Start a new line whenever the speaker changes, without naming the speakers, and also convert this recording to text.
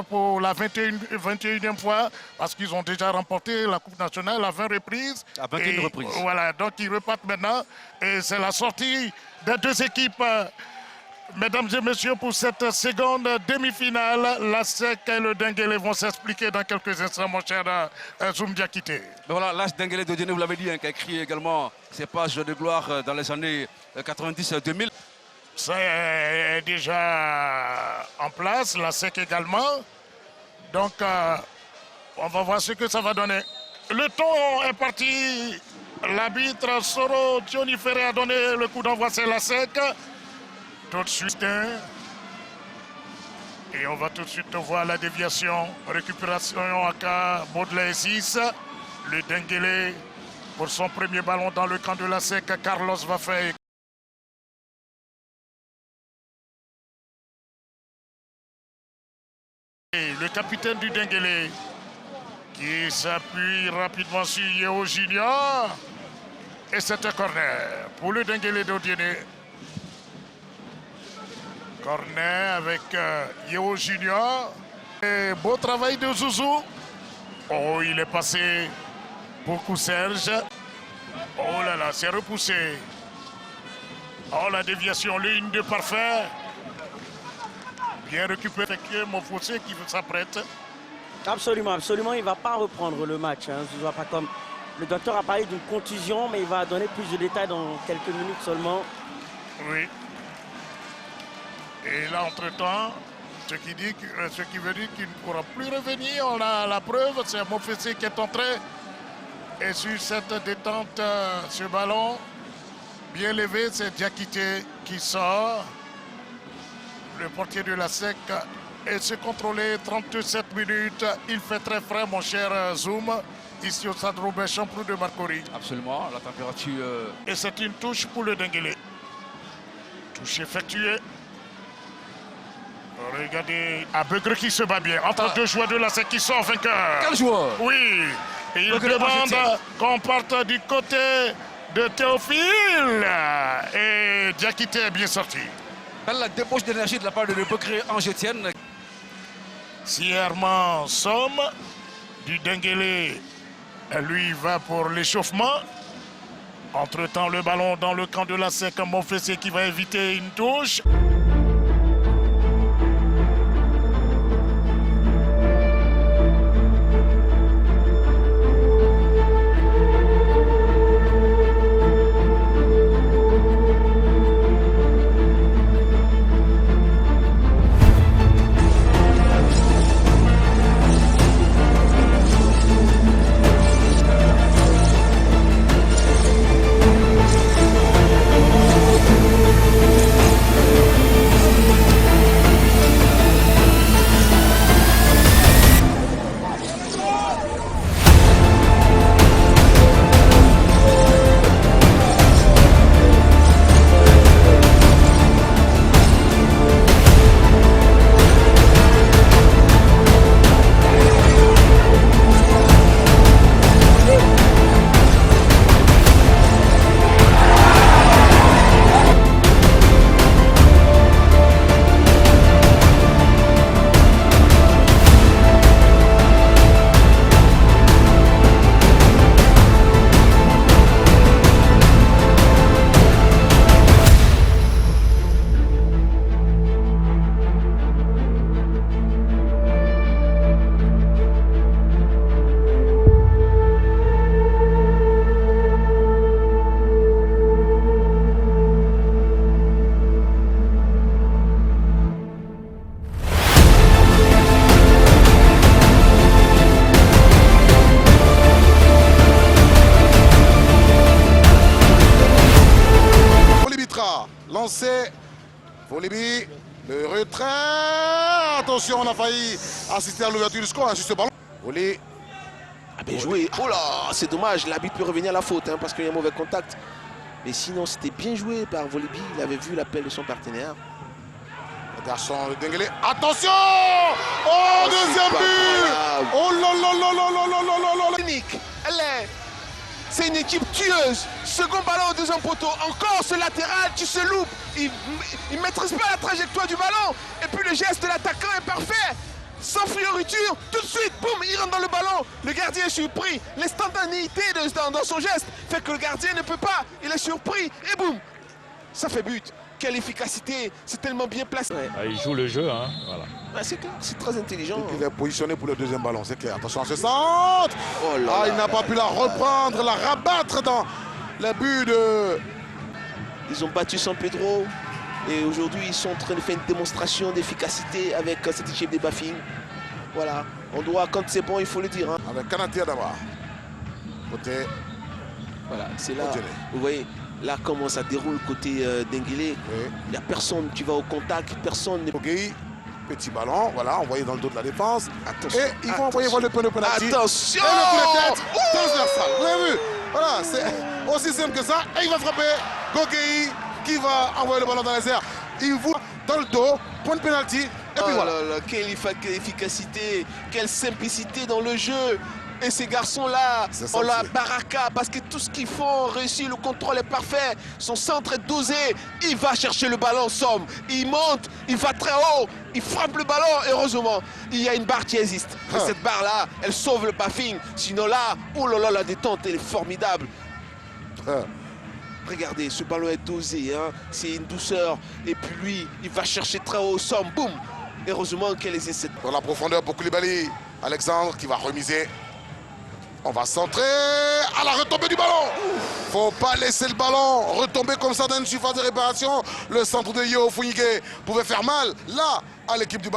pour la 21e fois, parce qu'ils ont déjà remporté la Coupe nationale à 20 reprises.
À 21 reprises.
Voilà, donc ils repartent maintenant. Et c'est la sortie des deux équipes. Mesdames et messieurs, pour cette seconde demi-finale, la SEC et le Denguélé vont s'expliquer dans quelques instants, mon cher Zoum Diakité.
Voilà, l'As Denguélé de Diéné, vous l'avez dit, qui a écrit également ses pages de gloire dans les années 90-2000.
C'est déjà en place, la SEC également. Donc, on va voir ce que ça va donner. Le ton est parti. L'arbitre Soro Johnny Ferré a donné le coup d'envoi, c'est la SEC. Tout de suite. Et on va tout de suite voir la déviation. Récupération à Baudelaire 6. Le Denguélé pour son premier ballon dans le camp de la SEC. Carlos va faire. Et le capitaine du Denguélé qui s'appuie rapidement sur Yeo Junior. Et c'est un corner pour le Denguélé d'Odiéné. Corner avec Yeo Junior. Et beau travail de Zouzou. Oh, il est passé pour Serge. Oh là là, c'est repoussé. Oh, la déviation, ligne de parfait. Bien récupéré, Mofossé qui s'apprête.
Absolument, absolument. Il ne va pas reprendre le match. Hein. Je vois pas comme... Le docteur a parlé d'une contusion, mais il va donner plus de détails dans quelques minutes seulement.
Oui. Et là, entre-temps, ce qui veut dire qu'il ne pourra plus revenir. On a la preuve, c'est Mofessé qui est entré. Et sur cette détente, ce ballon, bien levé, c'est Diakité qui sort. Le portier de la SEC et se contrôler 37 minutes. Il fait très frais, mon cher Zoom, ici au Stade Robert Champrou de Marcory.
Absolument, la température...
Et c'est une touche pour le Denguélé. Touche effectuée. Regardez, Abegre qui se bat bien. Entre deux joueurs de la SEC qui sont vainqueurs.
Quel joueur?
Oui, et il demande qu'on parte du côté de Théophile. Et Diakité est bien sorti.
La débauche d'énergie de la part de Lebecré Angetienne.
Si Herman Somme du Denguélé, lui va pour l'échauffement. Entre-temps, le ballon dans le camp de la SEC, Monfessé qui va éviter une touche.
Lancé, Volibi, le retrait, attention, on a failli assister à l'ouverture du score sur ce ballon. Voli.
Ah bien joué, oh là, c'est dommage, l'arbitre peut revenir à la faute hein, parce qu'il y a un mauvais contact. Mais sinon, c'était bien joué par Volibi, il avait vu l'appel de son partenaire.
Le garçon, le Denguélé, attention. Oh, deuxième but. Oh là là là là là là là là là.
C'est une équipe tueuse. Second ballon au deuxième poteau. Encore ce latéral qui se loupe. Il ne maîtrise pas la trajectoire du ballon. Et puis le geste de l'attaquant est parfait. sans fioriture, tout de suite, boum, il rentre dans le ballon. Le gardien est surpris. L'instantanéité dans son geste fait que le gardien ne peut pas. Il est surpris et boum, ça fait but. Quelle efficacité, c'est tellement bien placé. Ouais.
Il joue le jeu, hein, voilà.
Ouais, c'est clair, c'est très intelligent.
Il est positionné pour le deuxième ballon, c'est clair. Attention à ce centre.
Oh là
Ah,
là
il n'a pas pu la reprendre, la rabattre dans le but de...
Ils ont battu San Pedro et aujourd'hui ils sont en train de faire une démonstration d'efficacité avec cette équipe des Bafing. Voilà, on doit, quand c'est bon, il faut le dire. Hein.
Avec Kanaté d'abord. Côté...
Voilà, c'est là,
Côté.
vous voyez, là comment ça déroule côté Denguele. Il n'y a personne, tu vas au contact, personne n'est...
Ogei, petit ballon, voilà, envoyé dans le dos de la défense.
Attention,
Et ils vont envoyer voir le point de penalty.
Attention!
Et le coup de tête transversal. Vous avez vu? Voilà, c'est aussi simple que ça. Et il va frapper Gogei qui va envoyer le ballon dans les airs. Il voit dans le dos, point de penalty. Et puis voilà.
Là là, quelle efficacité, quelle simplicité dans le jeu. Et ces garçons-là, on la baraka parce que tout ce qu'ils font réussit, le contrôle est parfait, son centre est dosé, il va chercher le ballon, somme, il monte, il va très haut, il frappe le ballon, heureusement, il y a une barre qui existe. Et cette barre-là, elle sauve le Bafing, sinon là, oh là là, la détente, elle est formidable. Regardez, ce ballon est dosé, hein, c'est une douceur, et puis lui, il va chercher très haut, somme, boum, heureusement qu'elle est cette...
Dans la profondeur pour Koulibaly, Alexandre qui va remiser. On va centrer à la retombée du ballon. Faut pas laisser le ballon retomber comme ça dans une surface de réparation. Le centre de Yeo Fouingué pouvait faire mal là à l'équipe du